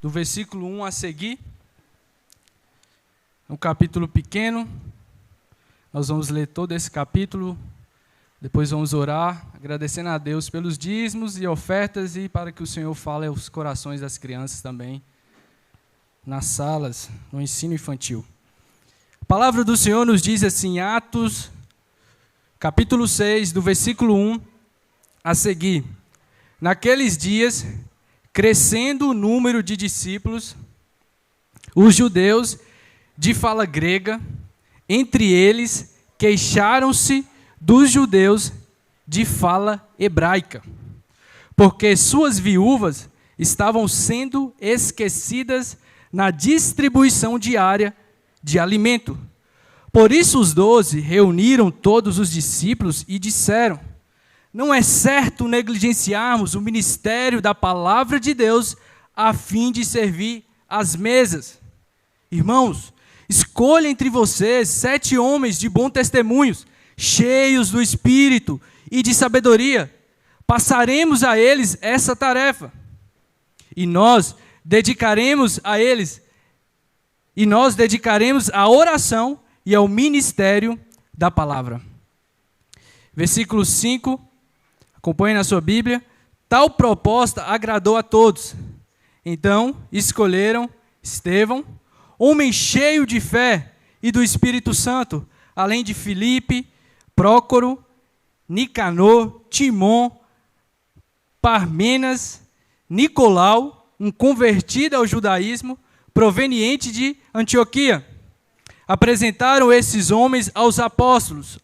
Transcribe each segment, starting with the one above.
do versículo 1 a seguir. Um capítulo pequeno. Nós vamos ler todo esse capítulo. Depois vamos orar, agradecendo a Deus pelos dízimos e ofertas e para que o Senhor fale aos corações das crianças também, nas salas, no ensino infantil. A palavra do Senhor nos diz assim, Atos, capítulo 6, do versículo 1 a seguir. Naqueles dias, crescendo o número de discípulos, os judeus de fala grega, entre eles, queixaram-se dos judeus de fala hebraica, porque suas viúvas estavam sendo esquecidas na distribuição diária de alimento. Por isso os 12 reuniram todos os discípulos e disseram: não é certo negligenciarmos o ministério da palavra de Deus a fim de servir às mesas. Irmãos, escolha entre vocês 7 homens de bom testemunho, cheios do Espírito e de sabedoria. Passaremos a eles essa tarefa. E nós dedicaremos a oração e ao ministério da palavra. Versículo 5, acompanhe na sua Bíblia. Tal proposta agradou a todos. Então escolheram Estevão, homem cheio de fé e do Espírito Santo, além de Filipe, Prócoro, Nicanor, Timon, Parmenas, Nicolau, um convertido ao judaísmo, proveniente de Antioquia. Apresentaram esses homens aos apóstolos,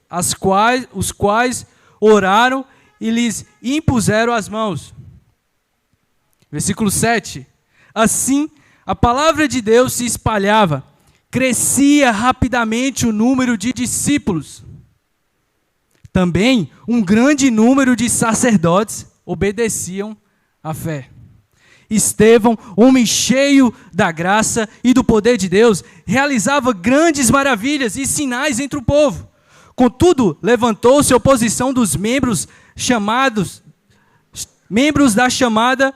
os quais oraram e lhes impuseram as mãos. Versículo 7. Assim, a palavra de Deus se espalhava, crescia rapidamente o número de discípulos. Também um grande número de sacerdotes obedeciam à fé. Estevão, homem cheio da graça e do poder de Deus, realizava grandes maravilhas e sinais entre o povo. Contudo, levantou-se a oposição dos membros da chamada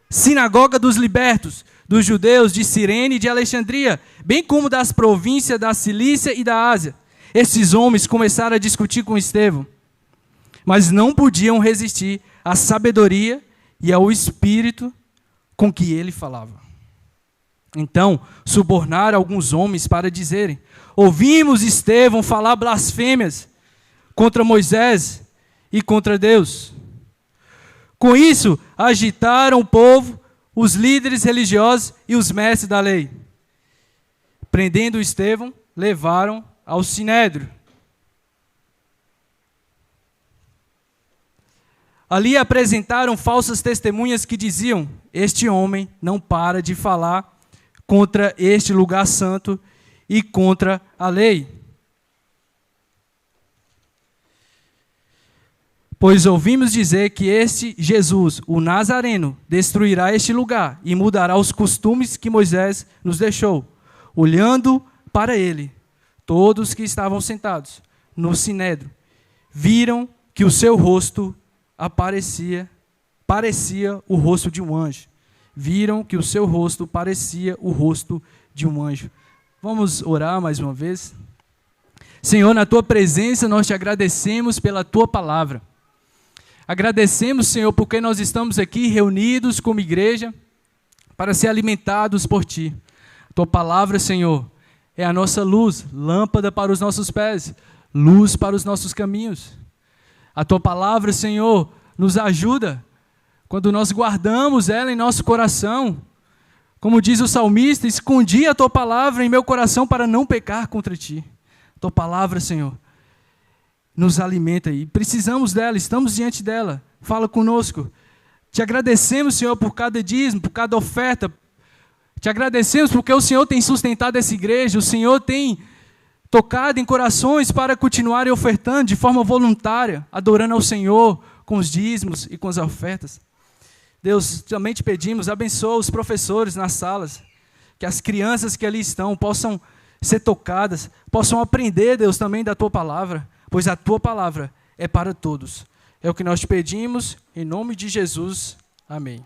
Sinagoga dos Libertos, dos judeus de Cirene e de Alexandria, bem como das províncias da Cilícia e da Ásia. Esses homens começaram a discutir com Estevão, mas não podiam resistir à sabedoria e ao espírito com que ele falava. Então, subornaram alguns homens para dizerem: ouvimos Estevão falar blasfêmias contra Moisés e contra Deus. Com isso, agitaram o povo, os líderes religiosos e os mestres da lei. Prendendo Estevão, levaram ao sinédrio. Ali apresentaram falsas testemunhas que diziam: este homem não para de falar contra este lugar santo e contra a lei. Pois ouvimos dizer que este Jesus, o Nazareno, destruirá este lugar e mudará os costumes que Moisés nos deixou. Olhando para ele, todos que estavam sentados no sinédrio viram que o seu rosto parecia o rosto de um anjo. Viram que o seu rosto parecia o rosto de um anjo. Vamos orar mais uma vez? Senhor, na tua presença nós te agradecemos pela tua palavra. Agradecemos, Senhor, porque nós estamos aqui reunidos como igreja para ser alimentados por ti. Tua palavra, Senhor, é a nossa luz, lâmpada para os nossos pés, luz para os nossos caminhos. A tua palavra, Senhor, nos ajuda quando nós guardamos ela em nosso coração. Como diz o salmista, escondi a tua palavra em meu coração para não pecar contra ti. Tua palavra, Senhor, nos alimenta e precisamos dela, estamos diante dela. Fala conosco. Te agradecemos, Senhor, por cada dízimo, por cada oferta. Te agradecemos porque o Senhor tem sustentado essa igreja, o Senhor tem tocado em corações para continuarem ofertando de forma voluntária, adorando ao Senhor com os dízimos e com as ofertas. Deus, também te pedimos, abençoa os professores nas salas, que as crianças que ali estão possam ser tocadas, possam aprender, Deus, também da tua palavra, pois a tua palavra é para todos. É o que nós te pedimos, em nome de Jesus. Amém.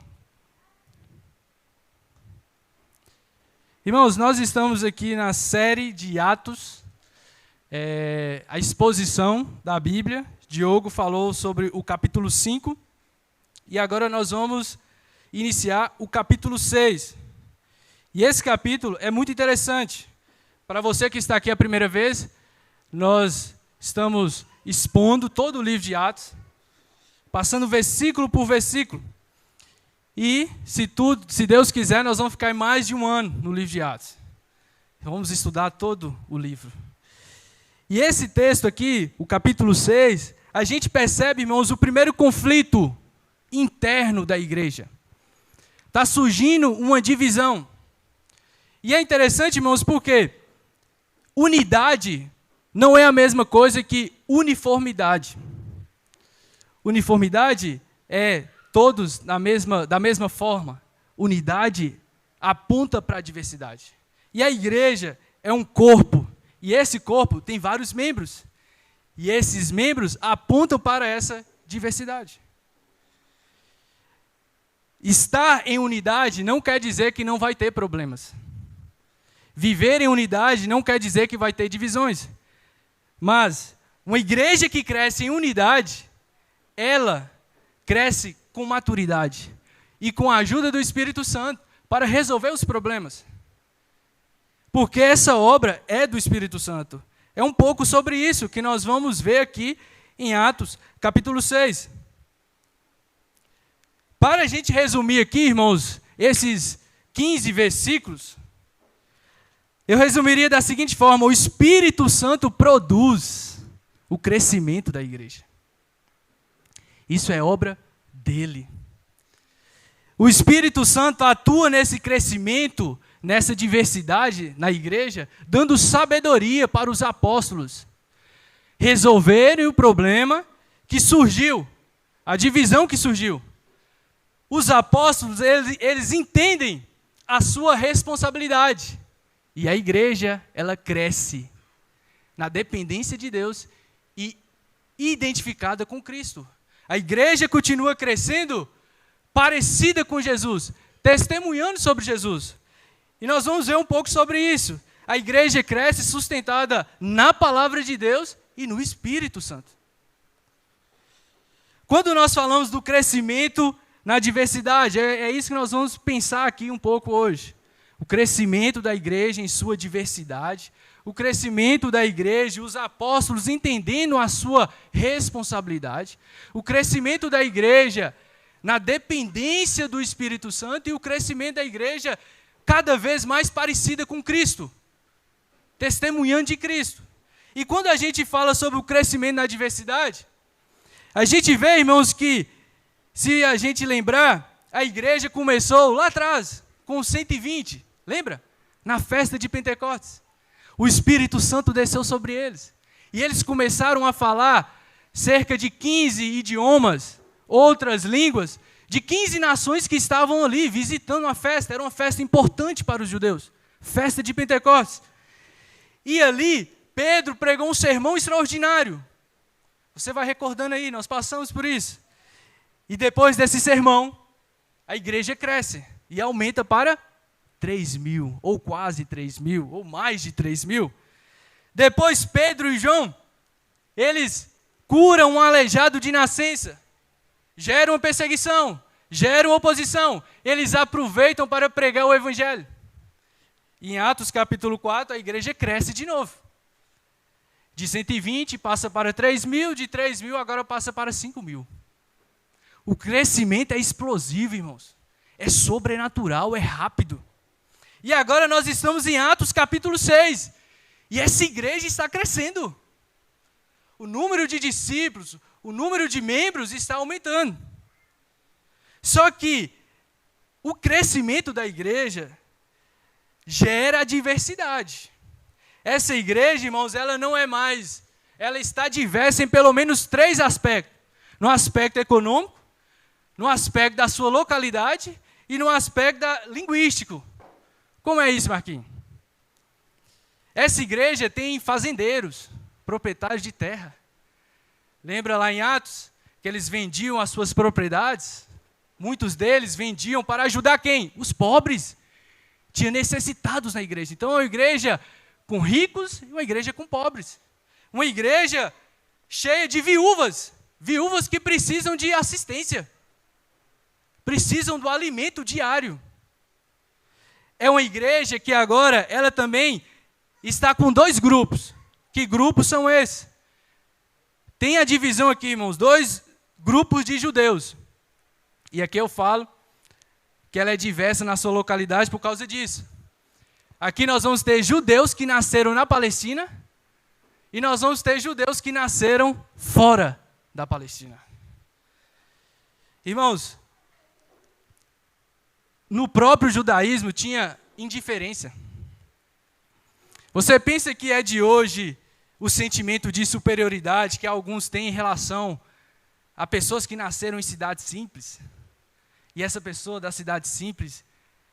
Irmãos, nós estamos aqui na série de Atos, a exposição da Bíblia. Diogo falou sobre o capítulo 5 e agora nós vamos iniciar o capítulo 6. E esse capítulo é muito interessante. Para você que está aqui a primeira vez, nós estamos expondo todo o livro de Atos, passando versículo por versículo. E, se Deus quiser, nós vamos ficar mais de um ano no livro de Atos. Vamos estudar todo o livro. E esse texto aqui, o capítulo 6, a gente percebe, irmãos, o primeiro conflito interno da igreja. Está surgindo uma divisão. E é interessante, irmãos, porque unidade não é a mesma coisa que uniformidade. Uniformidade é todos da mesma forma. Unidade aponta para a diversidade. E a igreja é um corpo. E esse corpo tem vários membros. E esses membros apontam para essa diversidade. Estar em unidade não quer dizer que não vai ter problemas. Viver em unidade não quer dizer que vai ter divisões. Mas uma igreja que cresce em unidade, ela cresce com maturidade e com a ajuda do Espírito Santo para resolver os problemas. Porque essa obra é do Espírito Santo. É um pouco sobre isso que nós vamos ver aqui em Atos, capítulo 6. Para a gente resumir aqui, irmãos, esses 15 versículos, eu resumiria da seguinte forma: o Espírito Santo produz o crescimento da igreja. Isso é obra dele. O Espírito Santo atua nesse crescimento, nessa diversidade na igreja, dando sabedoria para os apóstolos resolverem o problema que surgiu, a divisão que surgiu. Os apóstolos, eles entendem a sua responsabilidade. E a igreja, ela cresce na dependência de Deus e identificada com Cristo. A igreja continua crescendo parecida com Jesus, testemunhando sobre Jesus. E nós vamos ver um pouco sobre isso. A igreja cresce sustentada na palavra de Deus e no Espírito Santo. Quando nós falamos do crescimento na diversidade, é isso que nós vamos pensar aqui um pouco hoje. O crescimento da igreja em sua diversidade, o crescimento da igreja, os apóstolos entendendo a sua responsabilidade, o crescimento da igreja na dependência do Espírito Santo e o crescimento da igreja cada vez mais parecida com Cristo, testemunhando de Cristo. E quando a gente fala sobre o crescimento na diversidade, a gente vê, irmãos, que, se a gente lembrar, a igreja começou lá atrás, com 120, lembra? Na festa de Pentecostes. O Espírito Santo desceu sobre eles. E eles começaram a falar cerca de 15 idiomas, outras línguas, de 15 nações que estavam ali visitando a festa. Era uma festa importante para os judeus. Festa de Pentecostes. E ali, Pedro pregou um sermão extraordinário. Você vai recordando aí, nós passamos por isso. E depois desse sermão, a igreja cresce e aumenta para 3.000, ou quase 3.000, ou mais de 3.000. Depois Pedro e João, eles curam um aleijado de nascença, geram uma perseguição, geram oposição, eles aproveitam para pregar o evangelho. E em Atos capítulo 4, a igreja cresce de novo. De 120 passa para 3.000, de 3.000 agora passa para 5.000. O crescimento é explosivo, irmãos. É sobrenatural, é rápido. E agora nós estamos em Atos capítulo 6. E essa igreja está crescendo. O número de discípulos, o número de membros está aumentando. Só que o crescimento da igreja gera diversidade. Essa igreja, irmãos, ela não é mais, ela está diversa em pelo menos 3 aspectos. No aspecto econômico, no aspecto da sua localidade e no aspecto linguístico. Como é isso, Marquinhos? Essa igreja tem fazendeiros, proprietários de terra. Lembra lá em Atos que eles vendiam as suas propriedades? Muitos deles vendiam para ajudar quem? Os pobres. Tinha necessitados na igreja. Então, uma igreja com ricos e uma igreja com pobres. Uma igreja cheia de viúvas. Viúvas que precisam de assistência. Precisam do alimento diário. É uma igreja que agora, ela também está com 2 grupos. Que grupos são esses? Tem a divisão aqui, irmãos, 2 grupos de judeus. E aqui eu falo que ela é diversa na sua localidade por causa disso. Aqui nós vamos ter judeus que nasceram na Palestina e nós vamos ter judeus que nasceram fora da Palestina. Irmãos, no próprio judaísmo tinha indiferença. Você pensa que é de hoje o sentimento de superioridade que alguns têm em relação a pessoas que nasceram em cidades simples? E essa pessoa da cidade simples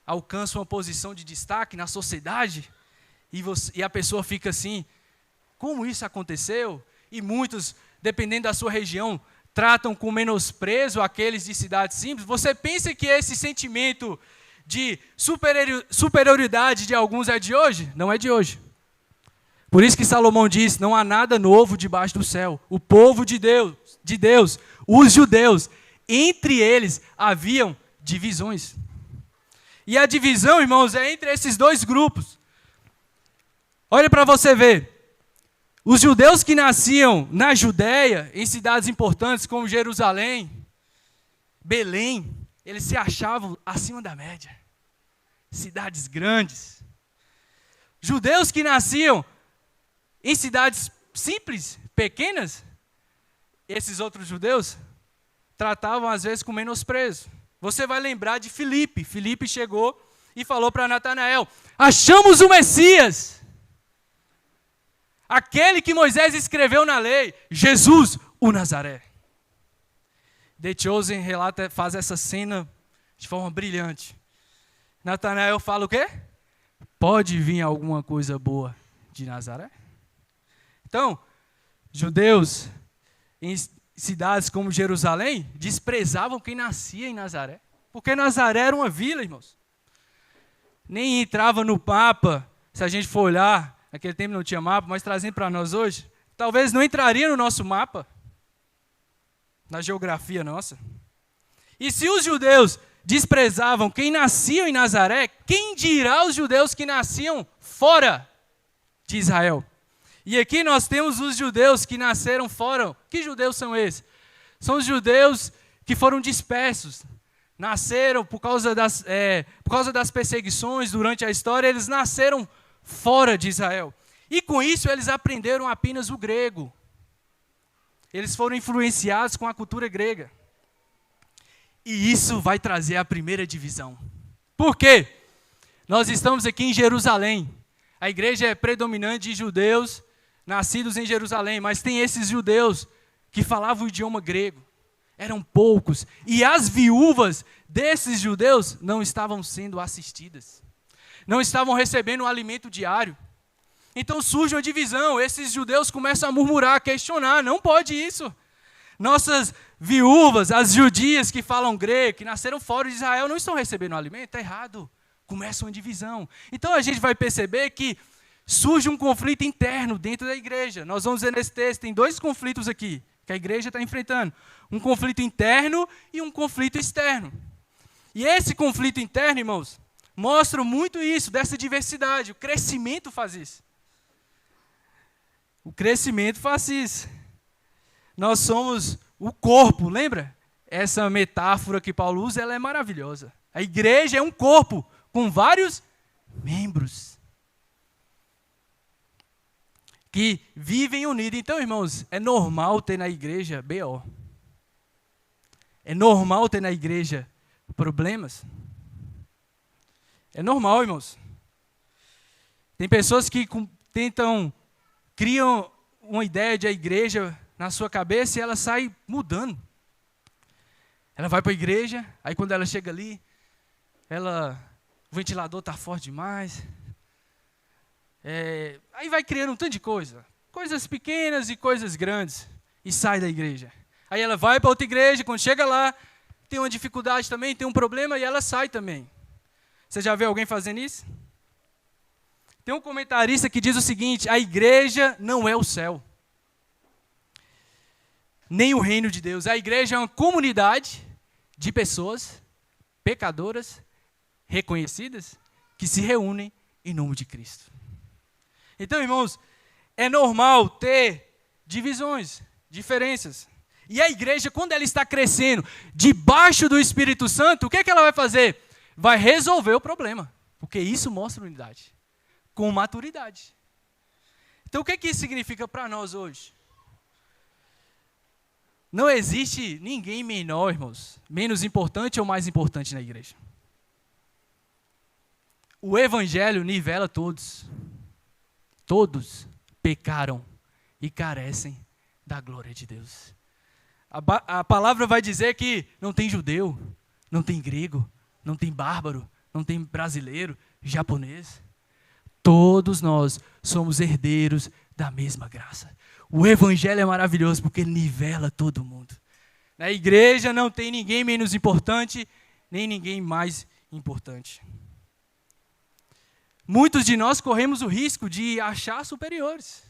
alcança uma posição de destaque na sociedade e a pessoa fica assim, como isso aconteceu? E muitos, dependendo da sua região, tratam com menosprezo aqueles de cidades simples. Você pensa que esse sentimento de superioridade de alguns é de hoje? Não é de hoje. Por isso que Salomão diz, não há nada novo debaixo do céu. O povo de Deus, os judeus, entre eles haviam divisões. E a divisão, irmãos, é entre esses 2 grupos. Olha para você ver. Os judeus que nasciam na Judéia, em cidades importantes como Jerusalém, Belém, eles se achavam acima da média. Cidades grandes. Judeus que nasciam em cidades simples, pequenas, esses outros judeus tratavam às vezes com menosprezo. Você vai lembrar de Filipe. Filipe chegou e falou para Natanael, achamos o Messias. Aquele que Moisés escreveu na lei, Jesus, o Nazaré. The Chosen faz essa cena de forma brilhante. Natanael fala o quê? Pode vir alguma coisa boa de Nazaré? Então, judeus em cidades como Jerusalém desprezavam quem nascia em Nazaré. Porque Nazaré era uma vila, irmãos. Nem entrava no mapa, se a gente for olhar, naquele tempo não tinha mapa, mas trazendo para nós hoje, talvez não entraria no nosso mapa, na geografia nossa. E se os judeus desprezavam quem nascia em Nazaré, quem dirá os judeus que nasciam fora de Israel? E aqui nós temos os judeus que nasceram fora. Que judeus são esses? São os judeus que foram dispersos. Nasceram por causa das perseguições durante a história, eles nasceram fora de Israel. E com isso eles aprenderam apenas o grego. Eles foram influenciados com a cultura grega. E isso vai trazer a primeira divisão. Por quê? Nós estamos aqui em Jerusalém. A igreja é predominante de judeus nascidos em Jerusalém, mas tem esses judeus que falavam o idioma grego. Eram poucos. E as viúvas desses judeus não estavam sendo assistidas. Não estavam recebendo um alimento diário. Então surge uma divisão. Esses judeus começam a murmurar, a questionar. Não pode isso. Nossas viúvas, as judias que falam grego, que nasceram fora de Israel, não estão recebendo alimento. Está errado. Começa uma divisão. Então a gente vai perceber que surge um conflito interno dentro da igreja. Nós vamos ver nesse texto, tem 2 conflitos aqui que a igreja está enfrentando. Um conflito interno e um conflito externo. E esse conflito interno, irmãos, mostra muito isso, dessa diversidade. O crescimento faz isso. O crescimento faz isso. Nós somos o corpo, lembra? Essa metáfora que Paulo usa, ela é maravilhosa. A igreja é um corpo com vários membros que vivem unidos. Então, irmãos, é normal ter na igreja BO. É normal ter na igreja problemas. É normal, irmãos. Tem pessoas que criam uma ideia de a igreja na sua cabeça e ela sai mudando. Ela vai para a igreja, aí quando ela chega ali, o ventilador está forte demais. Aí vai criando um tanto de coisa. Coisas pequenas e coisas grandes. E sai da igreja. Aí ela vai para outra igreja, quando chega lá, tem uma dificuldade também, tem um problema e ela sai também. Você já viu alguém fazendo isso? Tem um comentarista que diz o seguinte: a igreja não é o céu, nem o reino de Deus. A igreja é uma comunidade de pessoas pecadoras, reconhecidas, que se reúnem em nome de Cristo. Então, irmãos, é normal ter divisões, diferenças. E a igreja, quando ela está crescendo debaixo do Espírito Santo, o que é que ela vai fazer? Vai resolver o problema, porque isso mostra unidade, com maturidade. Então, o que é que isso significa para nós hoje? Não existe ninguém menor, irmãos, menos importante ou mais importante na igreja. O Evangelho nivela todos. Todos pecaram e carecem da glória de Deus. A palavra vai dizer que não tem judeu, não tem grego, não tem bárbaro, não tem brasileiro, japonês. Todos nós somos herdeiros da mesma graça. O Evangelho é maravilhoso porque ele nivela todo mundo. Na igreja não tem ninguém menos importante, nem ninguém mais importante. Muitos de nós corremos o risco de achar superiores.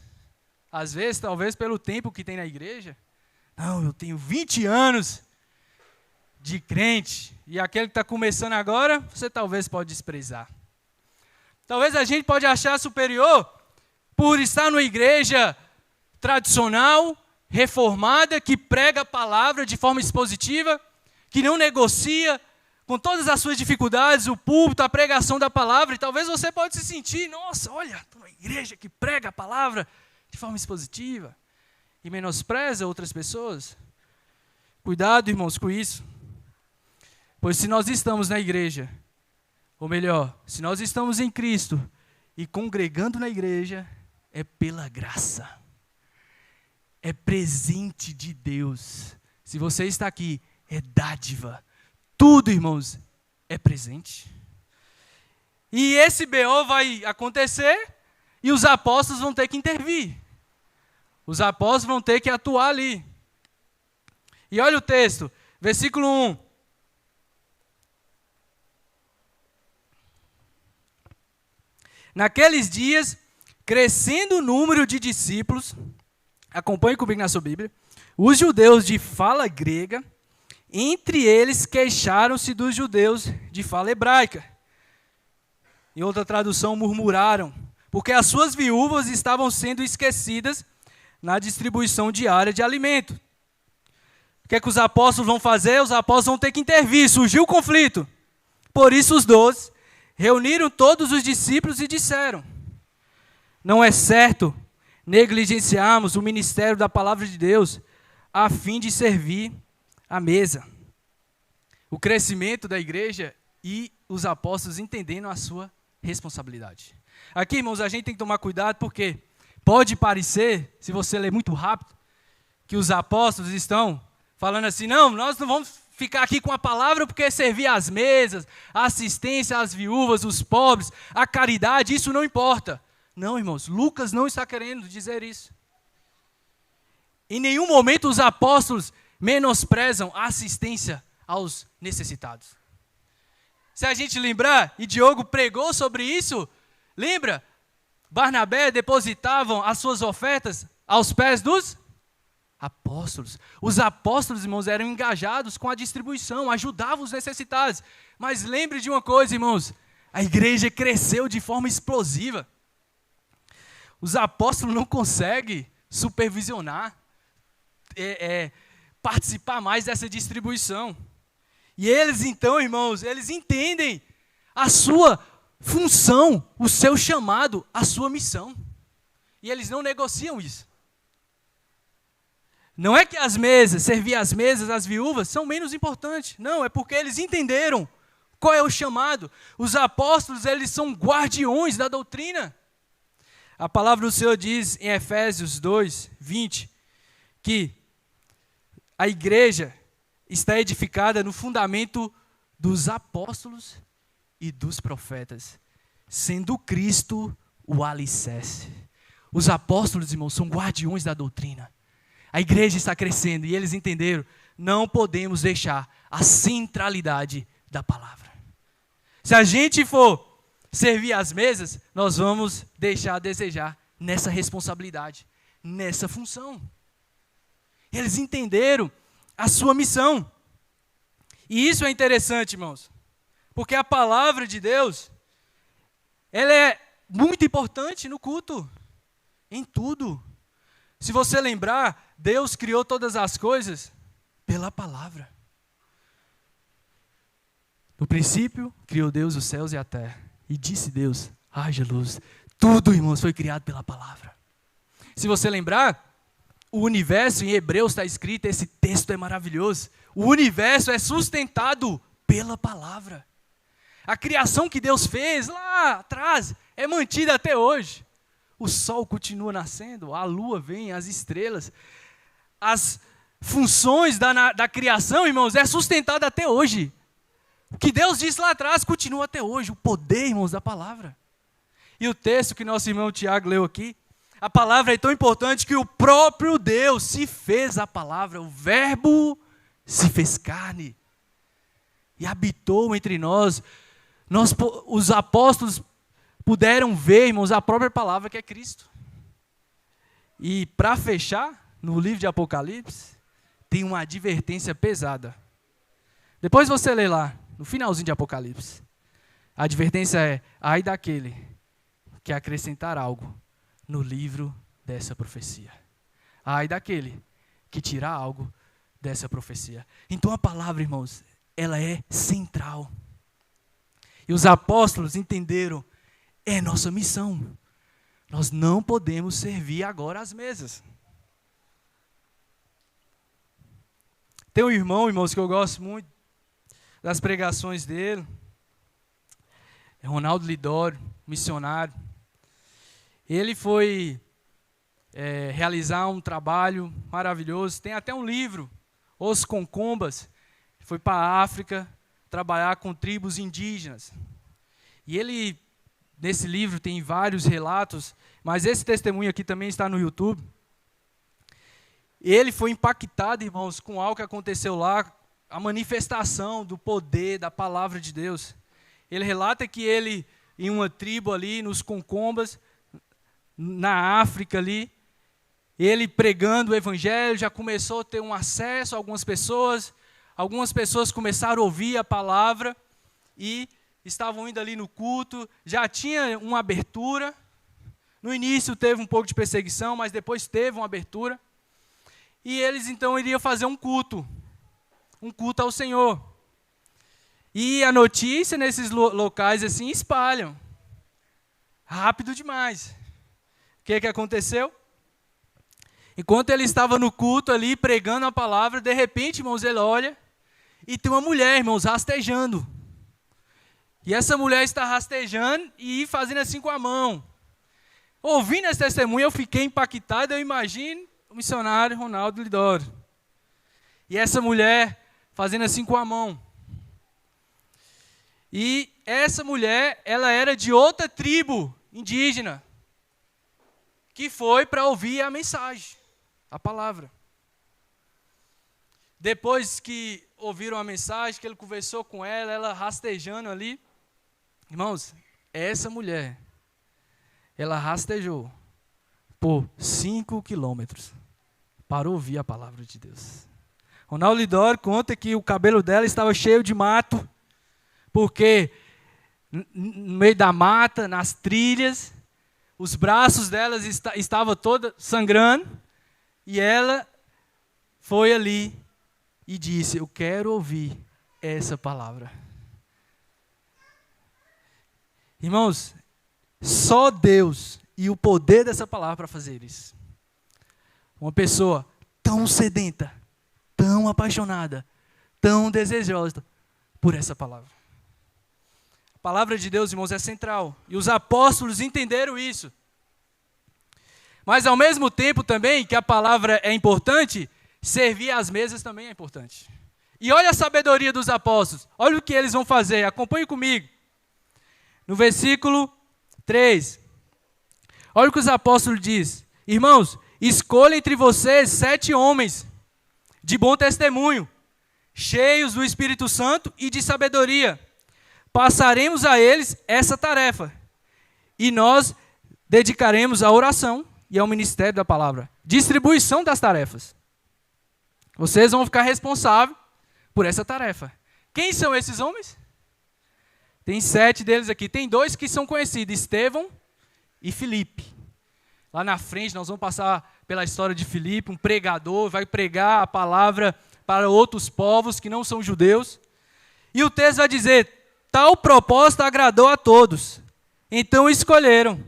Às vezes, talvez pelo tempo que tem na igreja. Não, eu tenho 20 anos de crente. E aquele que está começando agora, você talvez pode desprezar. Talvez a gente pode achar superior por estar numa igreja tradicional, reformada, que prega a palavra de forma expositiva, que não negocia com todas as suas dificuldades, o púlpito, a pregação da palavra, e talvez você pode se sentir, nossa, olha, estou numa igreja que prega a palavra de forma expositiva, e menospreza outras pessoas. Cuidado, irmãos, com isso. Pois se nós estamos na igreja, ou melhor, se nós estamos em Cristo, e congregando na igreja, é pela graça. É presente de Deus. Se você está aqui, é dádiva. Tudo, irmãos, é presente. E esse BO vai acontecer e os apóstolos vão ter que intervir. Os apóstolos vão ter que atuar ali. E olha o texto, versículo 1. Naqueles dias, crescendo o número de discípulos, acompanhe comigo na sua Bíblia, os judeus de fala grega, entre eles queixaram-se dos judeus de fala hebraica. Em outra tradução, murmuraram, porque as suas viúvas estavam sendo esquecidas na distribuição diária de alimento. O que é que os apóstolos vão fazer? Os apóstolos vão ter que intervir, surgiu o conflito. Por isso os 12 reuniram todos os discípulos e disseram: não é certo negligenciarmos o ministério da palavra de Deus a fim de servir a mesa. O crescimento da igreja e os apóstolos entendendo a sua responsabilidade. Aqui, irmãos, a gente tem que tomar cuidado porque pode parecer, se você ler muito rápido, que os apóstolos estão falando assim, não, nós não vamos ficar aqui com a palavra porque servir às mesas, a assistência às viúvas, os pobres, a caridade, isso não importa. Não, irmãos, Lucas não está querendo dizer isso. Em nenhum momento os apóstolos menosprezam a assistência aos necessitados. Se a gente lembrar, e Diogo pregou sobre isso, lembra? Barnabé depositavam as suas ofertas aos pés dos apóstolos. Os apóstolos, irmãos, eram engajados com a distribuição, ajudavam os necessitados. Mas lembre de uma coisa, irmãos, a igreja cresceu de forma explosiva. Os apóstolos não conseguem supervisionar, participar mais dessa distribuição. E eles então, irmãos, eles entendem a sua função, o seu chamado, a sua missão. E eles não negociam isso. Não é que as mesas, servir as mesas, as viúvas, são menos importantes. Não, é porque eles entenderam qual é o chamado. Os apóstolos, eles são guardiões da doutrina. A palavra do Senhor diz em Efésios 2, 20, que a igreja está edificada no fundamento dos apóstolos e dos profetas, sendo Cristo o alicerce. Os apóstolos, irmãos, são guardiões da doutrina. A igreja está crescendo e eles entenderam, não podemos deixar a centralidade da palavra. Se a gente for servir às mesas, nós vamos deixar a desejar nessa responsabilidade, nessa função. Eles entenderam a sua missão. E isso é interessante, irmãos, porque a palavra de Deus, ela é muito importante no culto, em tudo. Se você lembrar, Deus criou todas as coisas pela palavra. No princípio, criou Deus os céus e a terra. E disse Deus, haja luz. Tudo, irmãos, foi criado pela palavra. Se você lembrar, o universo em Hebreus está escrito, esse texto é maravilhoso. O universo é sustentado pela palavra. A criação que Deus fez lá atrás é mantida até hoje. O sol continua nascendo, a lua vem, as estrelas. As funções da criação, irmãos, é sustentada até hoje. O que Deus disse lá atrás continua até hoje. O poder, irmãos, da palavra. E o texto que nosso irmão Tiago leu aqui, a palavra é tão importante que o próprio Deus se fez a palavra. O verbo se fez carne e habitou entre nós. Os apóstolos puderam ver, irmãos, a própria palavra que é Cristo. E para fechar, no livro de Apocalipse, tem uma advertência pesada. Depois você lê lá, no finalzinho de Apocalipse. A advertência é, ai daquele que acrescentar algo no livro dessa profecia. Ai daquele que tirar algo dessa profecia. Então a palavra, irmãos, ela é central. E os apóstolos entenderam, é nossa missão. Nós não podemos servir agora às mesas. Tem um irmão, irmãos, que eu gosto muito das pregações dele. É Ronaldo Lidório, missionário. Ele foi realizar um trabalho maravilhoso. Tem até um livro, Os Concombas. Foi para a África trabalhar com tribos indígenas. E ele, nesse livro, tem vários relatos, mas esse testemunho aqui também está no YouTube. Ele foi impactado, irmãos, com algo que aconteceu lá, a manifestação do poder da palavra de Deus. Ele relata que ele, em uma tribo ali, nos Concombas, na África ali, ele pregando o evangelho, já começou a ter um acesso a algumas pessoas começaram a ouvir a palavra e estavam indo ali no culto, já tinha uma abertura. No início teve um pouco de perseguição, mas depois teve uma abertura. E eles então iriam fazer um culto ao Senhor. E a notícia nesses locais assim espalham. Rápido demais. O que aconteceu? Enquanto ele estava no culto ali, pregando a palavra, de repente, irmãos, ele olha e tem uma mulher, irmãos, rastejando. E essa mulher está rastejando e fazendo assim com a mão. Ouvindo esse testemunho, eu fiquei impactado, eu imagino o missionário Ronaldo Lidório. E essa mulher fazendo assim com a mão. E essa mulher, ela era de outra tribo indígena, que foi para ouvir a mensagem, a palavra. Depois que ouviram a mensagem, que ele conversou com ela, ela rastejando ali. Irmãos, essa mulher, ela rastejou por 5 quilômetros para ouvir a palavra de Deus. Ronaldo Lidório conta que o cabelo dela estava cheio de mato, porque no meio da mata, nas trilhas, os braços delas estavam todos sangrando, e ela foi ali e disse, eu quero ouvir essa palavra. Irmãos, só Deus e o poder dessa palavra para fazer isso. Uma pessoa tão sedenta, tão apaixonada, tão desejosa por essa palavra. A palavra de Deus, irmãos, é central. E os apóstolos entenderam isso. Mas ao mesmo tempo também que a palavra é importante, servir às mesas também é importante. E olha a sabedoria dos apóstolos. Olha o que eles vão fazer. Acompanhe comigo. No versículo 3. Olha o que os apóstolos dizem. Irmãos, escolha entre vocês 7 homens de bom testemunho, cheios do Espírito Santo e de sabedoria, passaremos a eles essa tarefa. E nós dedicaremos à oração e ao ministério da palavra. Distribuição das tarefas. Vocês vão ficar responsáveis por essa tarefa. Quem são esses homens? Tem 7 deles aqui. Tem 2 que são conhecidos, Estevão e Filipe. Lá na frente nós vamos passar pela história de Filipe, um pregador, vai pregar a palavra para outros povos que não são judeus. E o texto vai dizer, tal propósito agradou a todos. Então escolheram.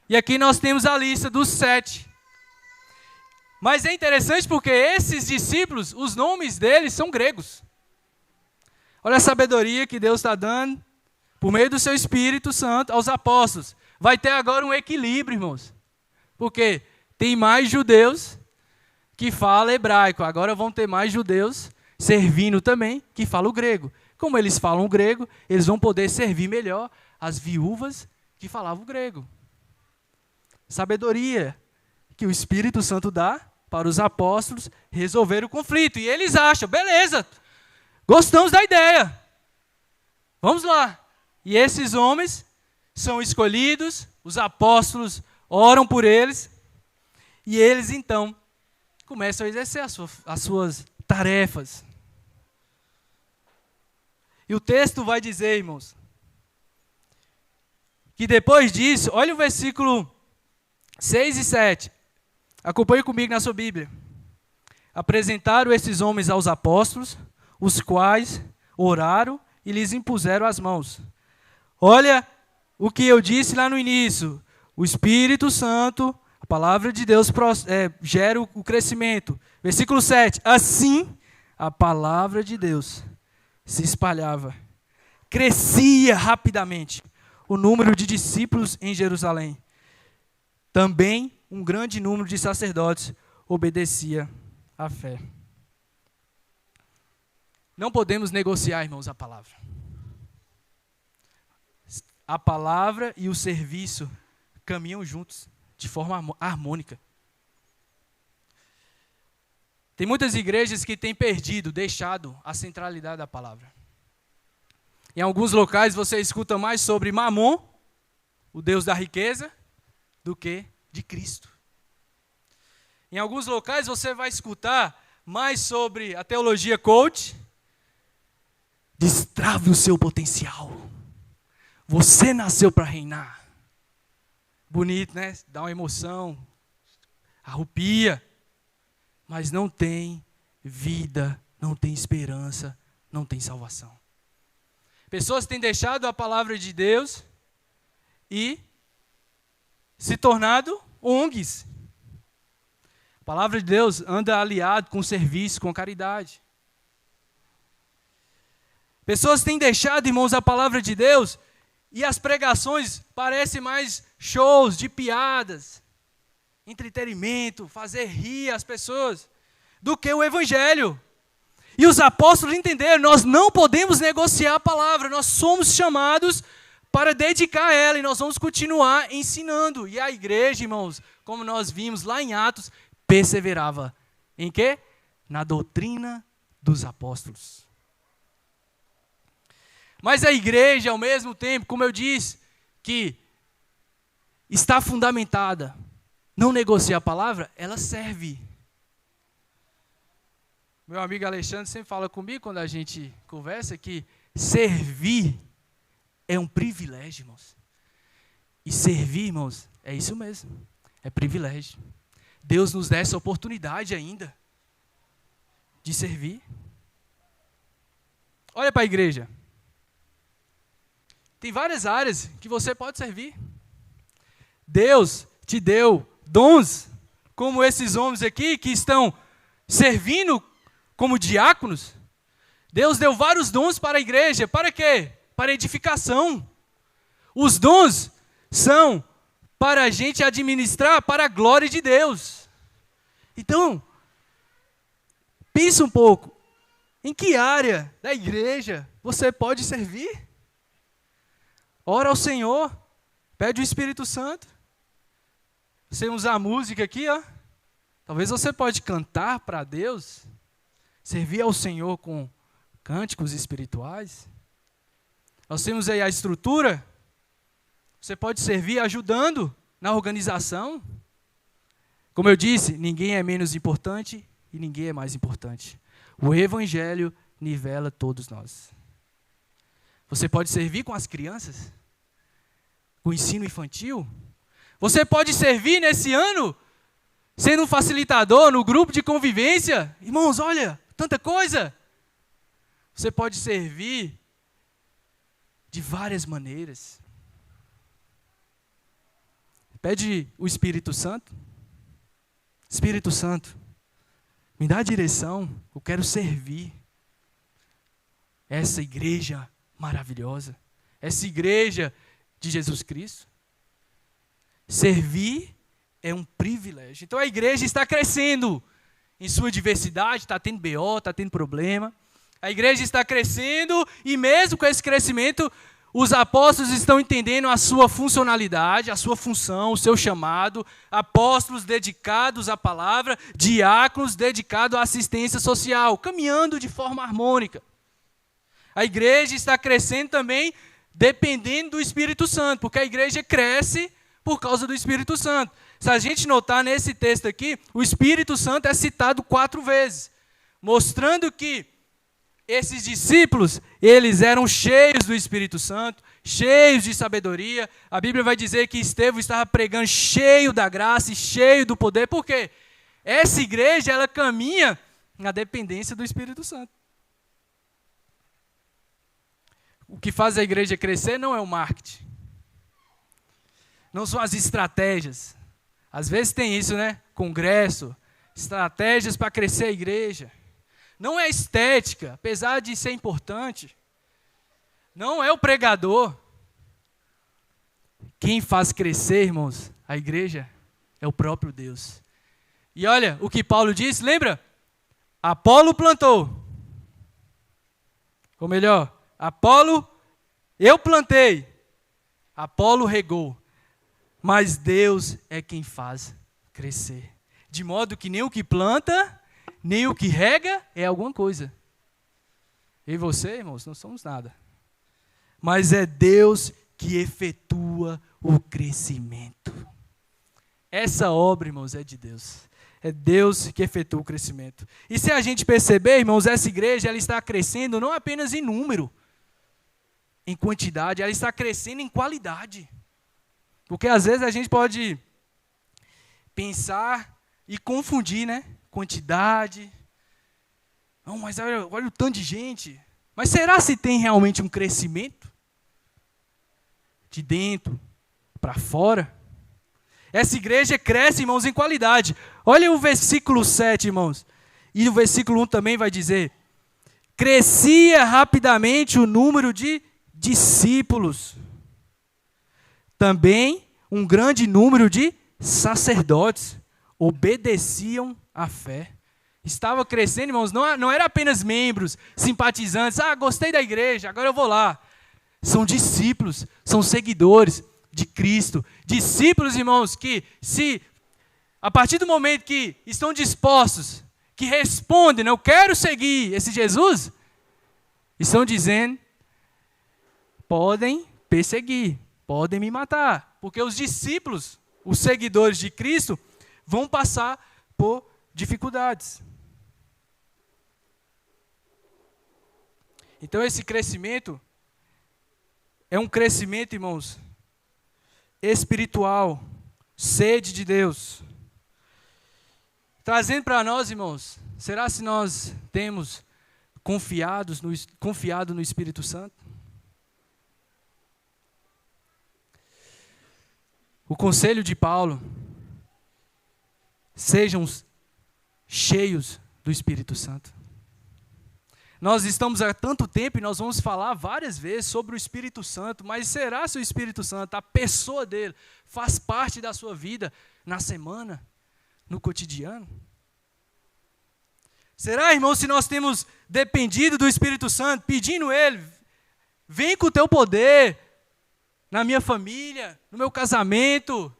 E aqui nós temos a lista dos 7. Mas é interessante porque esses discípulos, os nomes deles são gregos. Olha a sabedoria que Deus está dando, por meio do seu Espírito Santo, aos apóstolos. Vai ter agora um equilíbrio, irmãos. Porque tem mais judeus que falam hebraico. Agora vão ter mais judeus servindo também, que falam grego. Como eles falam o grego, eles vão poder servir melhor as viúvas que falavam grego. Sabedoria que o Espírito Santo dá para os apóstolos resolver o conflito. E eles acham, beleza, gostamos da ideia. Vamos lá. E esses homens são escolhidos, os apóstolos oram por eles, e eles então começam a exercer as suas tarefas. E o texto vai dizer, irmãos, que depois disso, olha o versículo 6 e 7. Acompanhe comigo na sua Bíblia. Apresentaram esses homens aos apóstolos, os quais oraram e lhes impuseram as mãos. Olha o que eu disse lá no início. O Espírito Santo, a palavra de Deus gera o crescimento. Versículo 7. Assim, a palavra de Deus se espalhava. Crescia rapidamente o número de discípulos em Jerusalém. Também um grande número de sacerdotes obedecia à fé. Não podemos negociar, irmãos, a palavra. A palavra e o serviço caminham juntos, de forma harmônica. Tem muitas igrejas que têm deixado a centralidade da palavra. Em alguns locais você escuta mais sobre Mamon, o Deus da riqueza, do que de Cristo. Em alguns locais você vai escutar mais sobre a teologia coach. Destrave o seu potencial. Você nasceu para reinar. Bonito, né? Dá uma emoção, arrupia. Mas não tem vida, não tem esperança, não tem salvação. Pessoas têm deixado a palavra de Deus e se tornado ONGs. A palavra de Deus anda aliado com o serviço, com a caridade. Pessoas têm deixado, irmãos, a palavra de Deus e as pregações parecem mais shows de piadas, entretenimento, fazer rir as pessoas, do que o Evangelho. E os apóstolos entenderam, nós não podemos negociar a palavra, nós somos chamados para dedicar a ela e nós vamos continuar ensinando. E a igreja, irmãos, como nós vimos lá em Atos, perseverava. Em quê? Na doutrina dos apóstolos. Mas a igreja, ao mesmo tempo, como eu disse, que está fundamentada, não negocia a palavra, ela serve. Meu amigo Alexandre sempre fala comigo, quando a gente conversa, que servir é um privilégio, irmãos. E servir, irmãos, é isso mesmo, é privilégio. Deus nos dá essa oportunidade ainda de servir. Olha para a igreja. Tem várias áreas que você pode servir. Deus te deu dons, como esses homens aqui que estão servindo como diáconos. Deus deu vários dons para a igreja. Para quê? Para edificação. Os dons são para a gente administrar para a glória de Deus. Então, pensa um pouco. Em que área da igreja você pode servir? Ora ao Senhor. Pede o Espírito Santo. Você usar a música aqui, ó. Talvez você pode cantar para Deus. Servir ao Senhor com cânticos espirituais. Nós temos aí a estrutura. Você pode servir ajudando na organização. Como eu disse, ninguém é menos importante e ninguém é mais importante. O Evangelho nivela todos nós. Você pode servir com as crianças, com o ensino infantil. Você pode servir nesse ano, sendo um facilitador no grupo de convivência. Irmãos, olha, tanta coisa. Você pode servir de várias maneiras. Pede o Espírito Santo. Espírito Santo, me dá a direção, eu quero servir essa igreja maravilhosa, essa igreja de Jesus Cristo. Servir é um privilégio. Então a igreja está crescendo em sua diversidade, está tendo BO, está tendo problema. A igreja está crescendo e mesmo com esse crescimento, os apóstolos estão entendendo a sua funcionalidade, a sua função, o seu chamado. Apóstolos dedicados à palavra, diáconos dedicados à assistência social, caminhando de forma harmônica. A igreja está crescendo também dependendo do Espírito Santo, porque a igreja cresce por causa do Espírito Santo. Se a gente notar nesse texto aqui, o Espírito Santo é citado 4 vezes, mostrando que esses discípulos, eles eram cheios do Espírito Santo, cheios de sabedoria. A Bíblia vai dizer que Estevão estava pregando cheio da graça e cheio do poder. Por quê? Essa igreja, ela caminha na dependência do Espírito Santo. O que faz a igreja crescer não é o marketing. Não são as estratégias. Às vezes tem isso, né? Congresso, estratégias para crescer a igreja. Não é estética, apesar de ser importante. Não é o pregador. Quem faz crescer, irmãos, a igreja é o próprio Deus. E olha o que Paulo disse, lembra? Apolo plantou. Ou melhor, Apolo, eu plantei. Apolo regou. Mas Deus é quem faz crescer. De modo que nem o que planta, nem o que rega é alguma coisa. Eu e você, irmãos, não somos nada. Mas é Deus que efetua o crescimento. Essa obra, irmãos, é de Deus. É Deus que efetua o crescimento. E se a gente perceber, irmãos, essa igreja ela está crescendo não apenas em número, em quantidade, ela está crescendo em qualidade. Porque às vezes a gente pode pensar e confundir, né? Quantidade. Não, mas olha o tanto de gente. Mas será se tem realmente um crescimento? De dentro para fora? Essa igreja cresce, irmãos, em qualidade. Olha o versículo 7, irmãos. E o versículo 1 também vai dizer: crescia rapidamente o número de discípulos. Também um grande número de sacerdotes obedeciam à fé. Estava crescendo, irmãos, não era apenas membros, simpatizantes. Gostei da igreja, agora eu vou lá. São discípulos, são seguidores de Cristo. Discípulos, irmãos, que a partir do momento que estão dispostos, que respondem, eu quero seguir esse Jesus, estão dizendo, podem perseguir, podem me matar. Porque os discípulos, os seguidores de Cristo, vão passar por dificuldades. Então esse crescimento é um crescimento, irmãos, espiritual, sede de Deus. Trazendo para nós, irmãos, será se nós temos confiado no Espírito Santo? O conselho de Paulo: sejam cheios do Espírito Santo. Nós estamos há tanto tempo e nós vamos falar várias vezes sobre o Espírito Santo, mas será se o Espírito Santo, a pessoa dele, faz parte da sua vida na semana, no cotidiano? Será, irmão, se nós temos dependido do Espírito Santo, pedindo ele, vem com o teu poder na minha família, no meu casamento,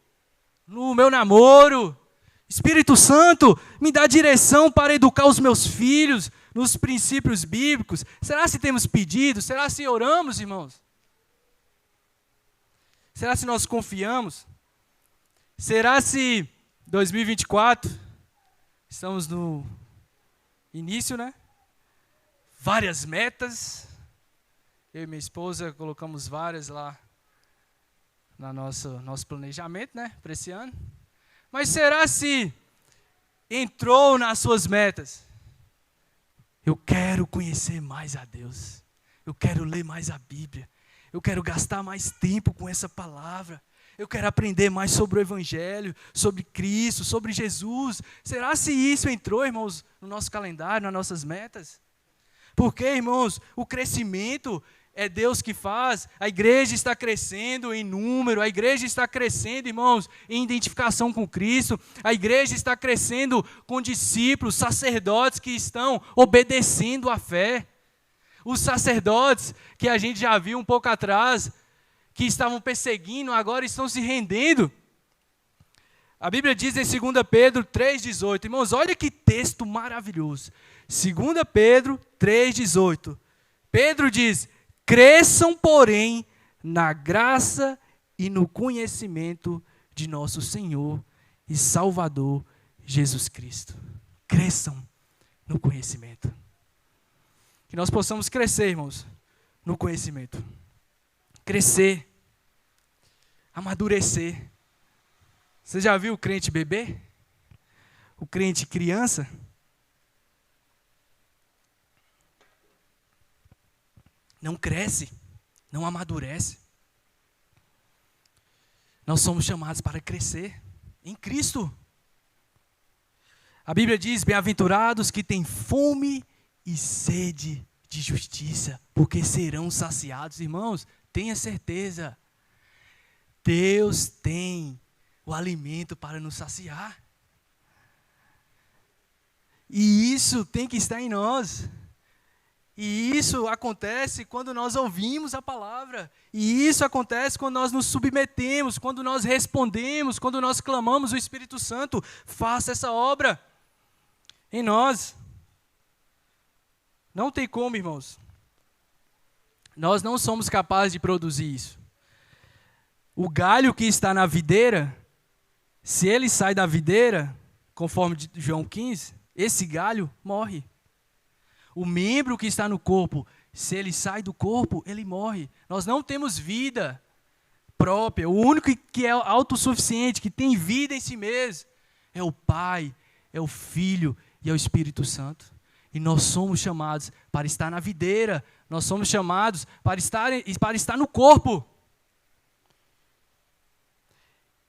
no meu namoro. Espírito Santo, me dá direção para educar os meus filhos nos princípios bíblicos. Será se temos pedido? Será se oramos, irmãos? Será se nós confiamos? Será se 2024, estamos no início, né? Várias metas. Eu e minha esposa colocamos várias lá no nosso planejamento, né? Para esse ano. Mas será se entrou nas suas metas? Eu quero conhecer mais a Deus. Eu quero ler mais a Bíblia. Eu quero gastar mais tempo com essa palavra. Eu quero aprender mais sobre o Evangelho, sobre Cristo, sobre Jesus. Será se isso entrou, irmãos, no nosso calendário, nas nossas metas? Porque, irmãos, o crescimento é Deus que faz. A igreja está crescendo em número, a igreja está crescendo, irmãos, em identificação com Cristo. A igreja está crescendo com discípulos, sacerdotes que estão obedecendo à fé. Os sacerdotes que a gente já viu um pouco atrás, que estavam perseguindo, agora estão se rendendo. A Bíblia diz em 2 Pedro 3,18. Irmãos, olha que texto maravilhoso. 2 Pedro 3,18. Pedro diz: cresçam, porém, na graça e no conhecimento de nosso Senhor e Salvador Jesus Cristo. Cresçam no conhecimento. Que nós possamos crescer, irmãos, no conhecimento. Crescer. Amadurecer. Você já viu o crente bebê? O crente criança? Não cresce, não amadurece. Nós somos chamados para crescer em Cristo. A Bíblia diz: bem-aventurados que têm fome e sede de justiça, porque serão saciados. Irmãos, tenha certeza, Deus tem o alimento para nos saciar. E isso tem que estar em nós. E isso acontece quando nós ouvimos a palavra. E isso acontece quando nós nos submetemos, quando nós respondemos, quando nós clamamos: o Espírito Santo, faça essa obra em nós. Não tem como, irmãos. Nós não somos capazes de produzir isso. O galho que está na videira, se ele sai da videira, conforme de João 15, esse galho morre. O membro que está no corpo, se ele sai do corpo, ele morre. Nós não temos vida própria. O único que é autossuficiente, que tem vida em si mesmo, é o Pai, é o Filho e é o Espírito Santo. E nós somos chamados para estar na videira. Nós somos chamados para estar no corpo.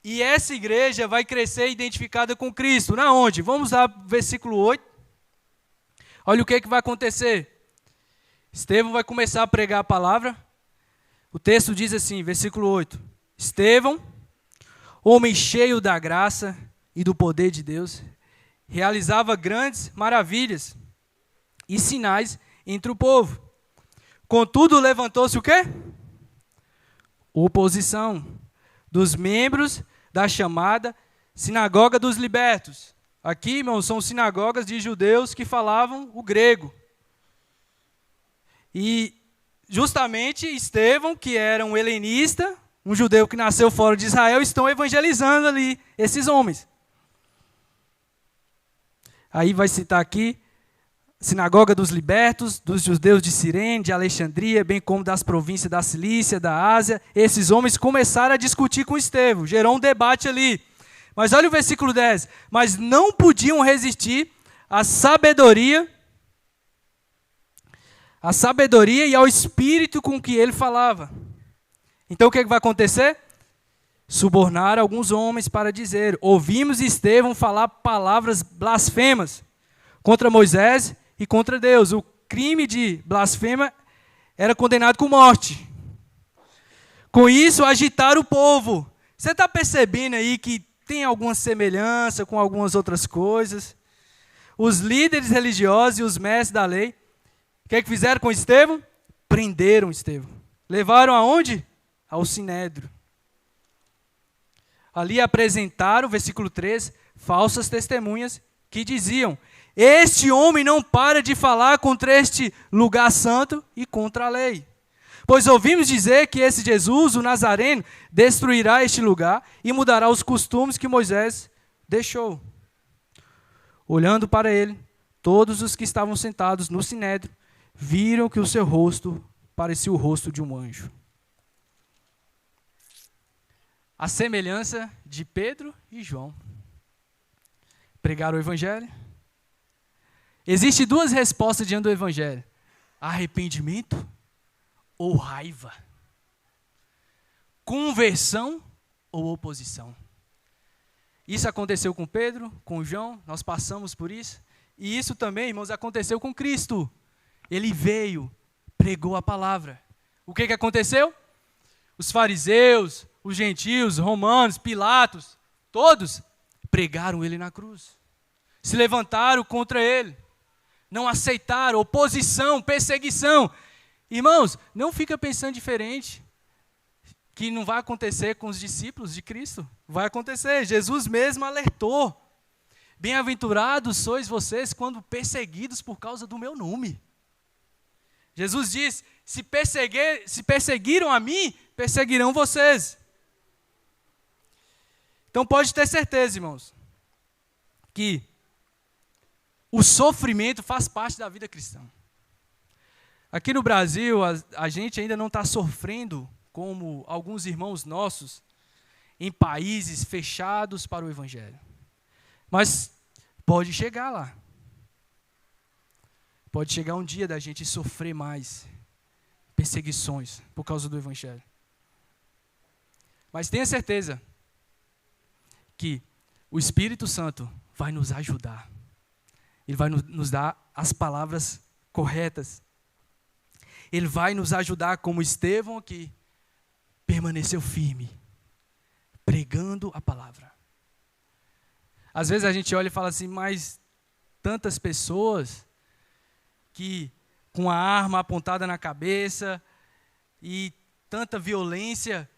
E essa igreja vai crescer identificada com Cristo. Na onde? Vamos lá, versículo 8. Olha o que vai acontecer. Estevão vai começar a pregar a palavra. O texto diz assim, versículo 8. Estevão, homem cheio da graça e do poder de Deus, realizava grandes maravilhas e sinais entre o povo. Contudo, levantou-se o quê? Oposição dos membros da chamada Sinagoga dos Libertos. Aqui, irmãos, são sinagogas de judeus que falavam o grego. E justamente Estevão, que era um helenista, um judeu que nasceu fora de Israel, estão evangelizando ali esses homens. Aí vai citar aqui: Sinagoga dos Libertos, dos judeus de Cirene, de Alexandria, bem como das províncias da Cilícia, da Ásia. Esses homens começaram a discutir com Estevão, gerou um debate ali. Mas olha o versículo 10. Mas não podiam resistir à sabedoria e ao espírito com que ele falava. Então o que vai acontecer? Subornaram alguns homens para dizer: ouvimos Estevão falar palavras blasfemas contra Moisés e contra Deus. O crime de blasfema era condenado com morte. Com isso, agitaram o povo. Você está percebendo aí que tem alguma semelhança com algumas outras coisas? Os líderes religiosos e os mestres da lei, o que é que fizeram com Estevão? Prenderam Estevão. Levaram aonde? Ao Sinédrio. Ali apresentaram, versículo 13, falsas testemunhas que diziam: este homem não para de falar contra este lugar santo e contra a lei. Pois ouvimos dizer que esse Jesus, o Nazareno, destruirá este lugar e mudará os costumes que Moisés deixou. Olhando para ele, todos os que estavam sentados no sinédrio viram que o seu rosto parecia o rosto de um anjo. A semelhança de Pedro e João. Pregaram o evangelho. Existem duas respostas diante do evangelho: arrependimento ou raiva, conversão ou oposição. Isso aconteceu com Pedro, com João, nós passamos por isso. E isso também, irmãos, aconteceu com Cristo. Ele veio, pregou a palavra. O que aconteceu? Os fariseus, os gentios, romanos, Pilatos, todos pregaram ele na cruz. Se levantaram contra ele. Não aceitaram, oposição, perseguição. Irmãos, não fica pensando diferente, que não vai acontecer com os discípulos de Cristo. Vai acontecer, Jesus mesmo alertou. Bem-aventurados sois vocês quando perseguidos por causa do meu nome. Jesus diz, se perseguiram a mim, perseguirão vocês. Então pode ter certeza, irmãos, que o sofrimento faz parte da vida cristã. Aqui no Brasil, a gente ainda não está sofrendo como alguns irmãos nossos em países fechados para o evangelho. Mas pode chegar lá. Pode chegar um dia da gente sofrer mais perseguições por causa do evangelho. Mas tenha certeza que o Espírito Santo vai nos ajudar. Ele vai nos dar as palavras corretas. Ele vai nos ajudar, como Estevão aqui, permaneceu firme, pregando a palavra. Às vezes a gente olha e fala assim, mas tantas pessoas que com a arma apontada na cabeça e tanta violência,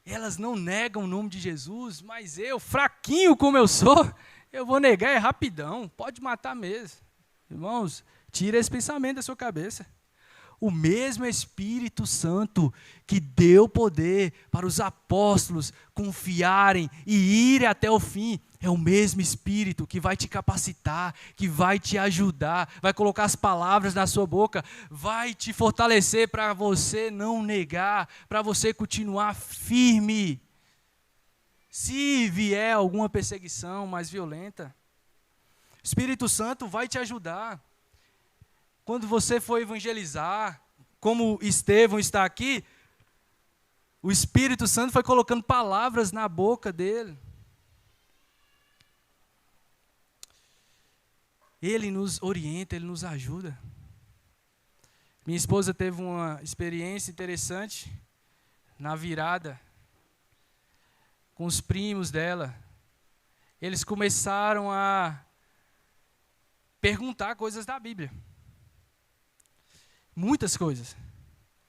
elas não negam o nome de Jesus, mas eu, fraquinho como eu sou, eu vou negar rapidão, pode matar mesmo. Irmãos, tira esse pensamento da sua cabeça. O mesmo Espírito Santo que deu poder para os apóstolos confiarem e irem até o fim, é o mesmo Espírito que vai te capacitar, que vai te ajudar, vai colocar as palavras na sua boca, vai te fortalecer para você não negar, para você continuar firme. Se vier alguma perseguição mais violenta, o Espírito Santo vai te ajudar. Quando você for evangelizar, como Estevão está aqui, o Espírito Santo foi colocando palavras na boca dele. Ele nos orienta, ele nos ajuda. Minha esposa teve uma experiência interessante na virada com os primos dela. Eles começaram a perguntar coisas da Bíblia. Muitas coisas.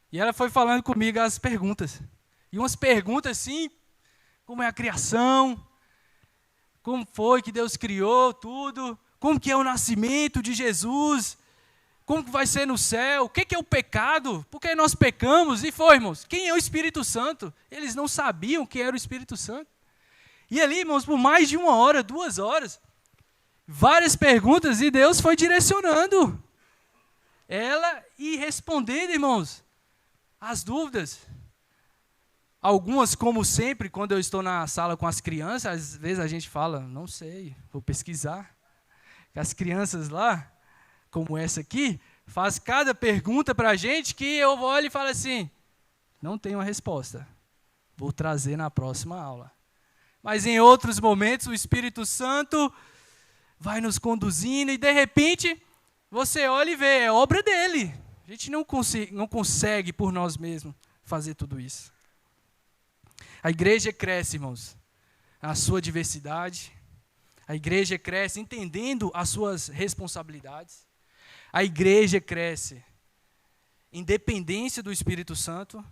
E ela foi falando comigo as perguntas. E umas perguntas assim, como é a criação, como foi que Deus criou tudo, como que é o nascimento de Jesus, como que vai ser no céu, o que é o pecado, por que nós pecamos, e foi, irmãos, quem é o Espírito Santo? Eles não sabiam quem era o Espírito Santo. E ali, irmãos, por mais de 1 hora, 2 horas, várias perguntas, e Deus foi direcionando ela e respondendo, irmãos, as dúvidas. Algumas, como sempre, quando eu estou na sala com as crianças, às vezes a gente fala, não sei, vou pesquisar. As crianças lá, como essa aqui, faz cada pergunta para a gente que eu olho e falo assim, não tenho a resposta, vou trazer na próxima aula. Mas em outros momentos o Espírito Santo vai nos conduzindo e de repente você olha e vê, é obra dele. A gente não consegue por nós mesmos fazer tudo isso. A igreja cresce, irmãos, na sua diversidade. A igreja cresce entendendo as suas responsabilidades. A igreja cresce em dependência do Espírito Santo.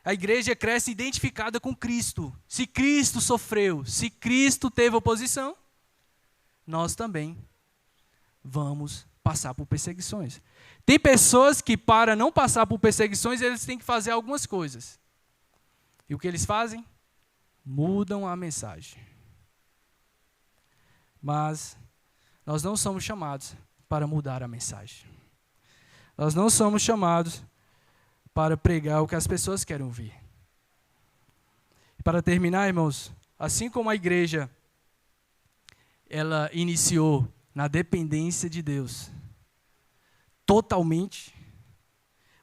A igreja cresce identificada com Cristo. Se Cristo sofreu, se Cristo teve oposição, nós também vamos passar por perseguições. Tem pessoas que, para não passar por perseguições, eles têm que fazer algumas coisas. E o que eles fazem? Mudam a mensagem. Mas nós não somos chamados para mudar a mensagem. Nós não somos chamados para pregar o que as pessoas querem ouvir. E para terminar, irmãos, assim como a igreja ela iniciou na dependência de Deus, totalmente,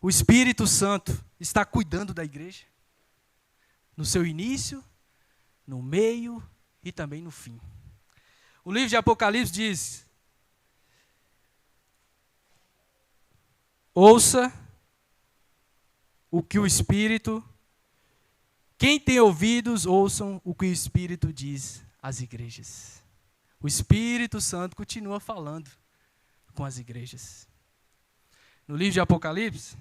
o Espírito Santo está cuidando da igreja, no seu início, no meio e também no fim. O livro de Apocalipse diz: ouça o que o Espírito, quem tem ouvidos, ouçam o que o Espírito diz às igrejas. O Espírito Santo continua falando com as igrejas. No livro de Apocalipse,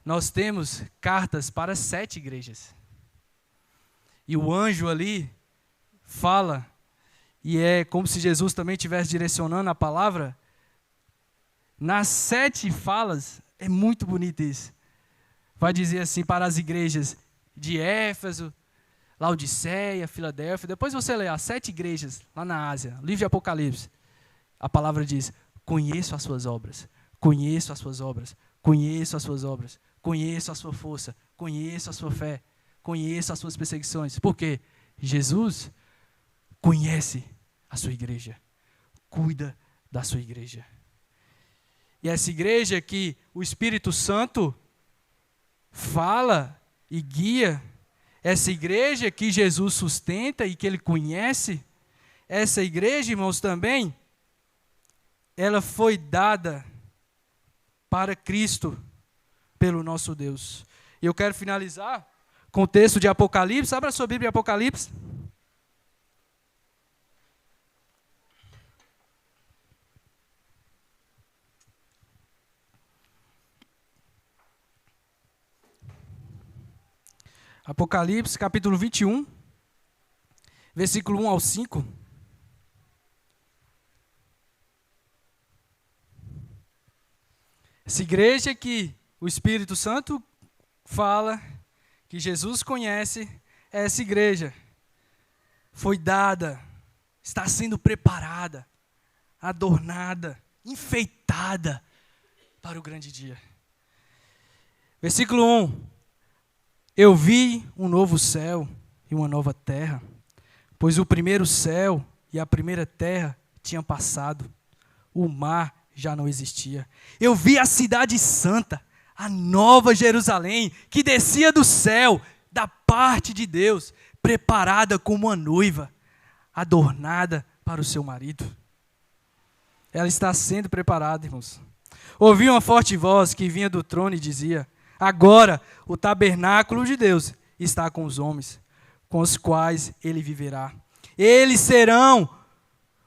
nós temos cartas para 7 igrejas. E o anjo ali fala, e é como se Jesus também estivesse direcionando a palavra. Nas 7 falas, é muito bonito isso. Vai dizer assim para as igrejas de Éfeso, Laodiceia, Filadélfia. Depois você lê as 7 igrejas lá na Ásia, livro de Apocalipse. A palavra diz: conheço as suas obras, conheço as suas obras, conheço as suas obras, conheço a sua força, conheço a sua fé, conheço as suas perseguições. Por quê? Jesus conhece a sua igreja, cuida da sua igreja. E essa igreja que o Espírito Santo fala e guia, essa igreja que Jesus sustenta e que Ele conhece, essa igreja, irmãos, também, ela foi dada para Cristo pelo nosso Deus. E eu quero finalizar com o texto de Apocalipse. Abra sua Bíblia em Apocalipse. Apocalipse, capítulo 21, versículo 1 ao 5. Essa igreja que o Espírito Santo fala, que Jesus conhece, essa igreja foi dada, está sendo preparada, adornada, enfeitada para o grande dia. Versículo 1. Eu vi um novo céu e uma nova terra, pois o primeiro céu e a primeira terra tinham passado, o mar já não existia. Eu vi a cidade santa, a nova Jerusalém, que descia do céu, da parte de Deus, preparada como uma noiva, adornada para o seu marido. Ela está sendo preparada, irmãos. Ouvi uma forte voz que vinha do trono e dizia: agora o tabernáculo de Deus está com os homens, com os quais ele viverá. Eles serão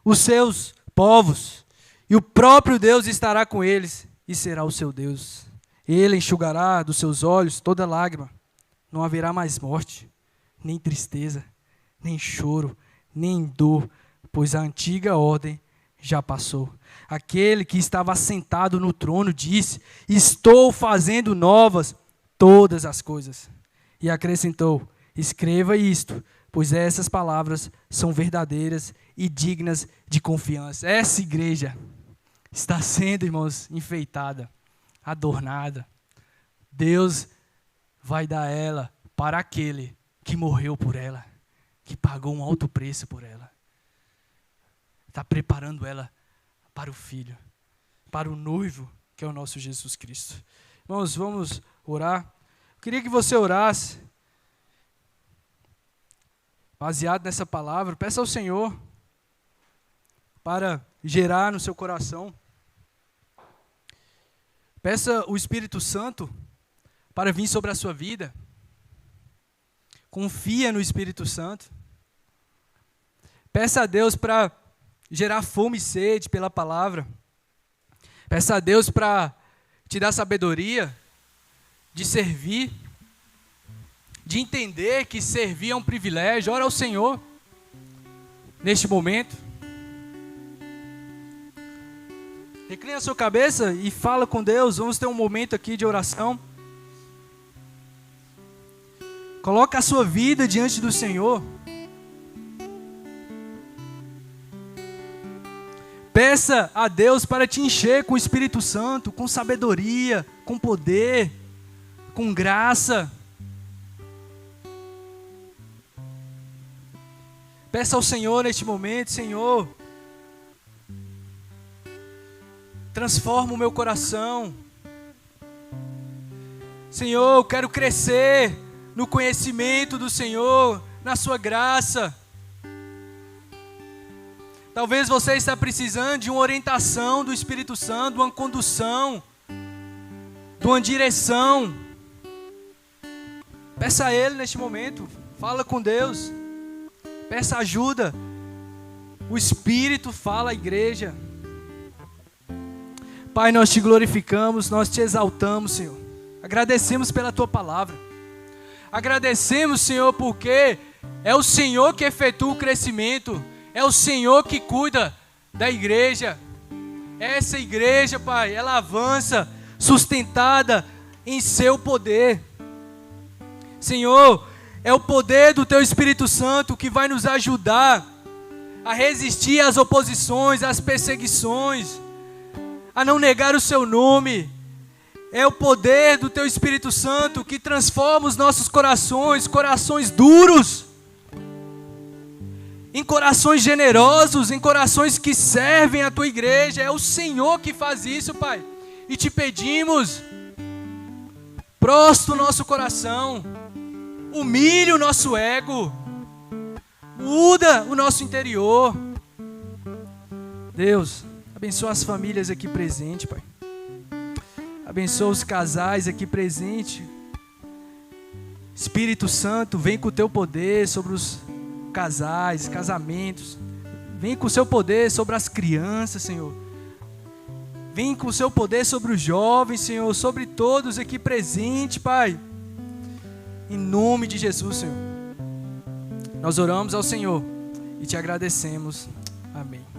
os seus povos, e o próprio Deus estará com eles e será o seu Deus. Ele enxugará dos seus olhos toda lágrima. Não haverá mais morte, nem tristeza, nem choro, nem dor, pois a antiga ordem já passou. Aquele que estava assentado no trono disse: estou fazendo novas todas as coisas. E acrescentou: escreva isto, pois essas palavras são verdadeiras e dignas de confiança. Essa igreja está sendo, irmãos, enfeitada, adornada. Deus vai dar ela para aquele que morreu por ela, que pagou um alto preço por ela. Está preparando ela para o Filho, para o noivo, que é o nosso Jesus Cristo. Irmãos, vamos orar. Eu queria que você orasse, baseado nessa palavra. Peça ao Senhor para gerar no seu coração. Peça o Espírito Santo para vir sobre a sua vida. Confia no Espírito Santo. Peça a Deus para gerar fome e sede pela palavra. Peça a Deus para te dar sabedoria de servir, de entender que servir é um privilégio. Ora ao Senhor neste momento. Reclina a sua cabeça e fala com Deus. Vamos ter um momento aqui de oração. Coloca a sua vida diante do Senhor. Peça a Deus para te encher com o Espírito Santo, com sabedoria, com poder, com graça. Peça ao Senhor neste momento: Senhor, transforma o meu coração. Senhor, eu quero crescer no conhecimento do Senhor, na sua graça. Talvez você está precisando de uma orientação do Espírito Santo, de uma condução, de uma direção. Peça a Ele neste momento. Fala com Deus. Peça ajuda. O Espírito fala à igreja. Pai, nós te glorificamos, nós te exaltamos, Senhor. Agradecemos pela tua palavra. Agradecemos, Senhor, porque é o Senhor que efetua o crescimento. É o Senhor que cuida da igreja. Essa igreja, Pai, ela avança sustentada em seu poder. Senhor, é o poder do teu Espírito Santo que vai nos ajudar a resistir às oposições, às perseguições, a não negar o seu nome. É o poder do teu Espírito Santo que transforma os nossos corações, corações duros, em corações generosos, em corações que servem a tua igreja. É o Senhor que faz isso, Pai. E te pedimos, prostra o nosso coração, humilha o nosso ego, muda o nosso interior. Deus, abençoa as famílias aqui presentes, Pai. Abençoa os casais aqui presentes. Espírito Santo, vem com o teu poder sobre os casais, casamentos. Vem com o seu poder sobre as crianças, Senhor. Vem com o seu poder sobre os jovens, Senhor, sobre todos aqui presentes, Pai. Em nome de Jesus, Senhor. Nós oramos ao Senhor e te agradecemos. Amém.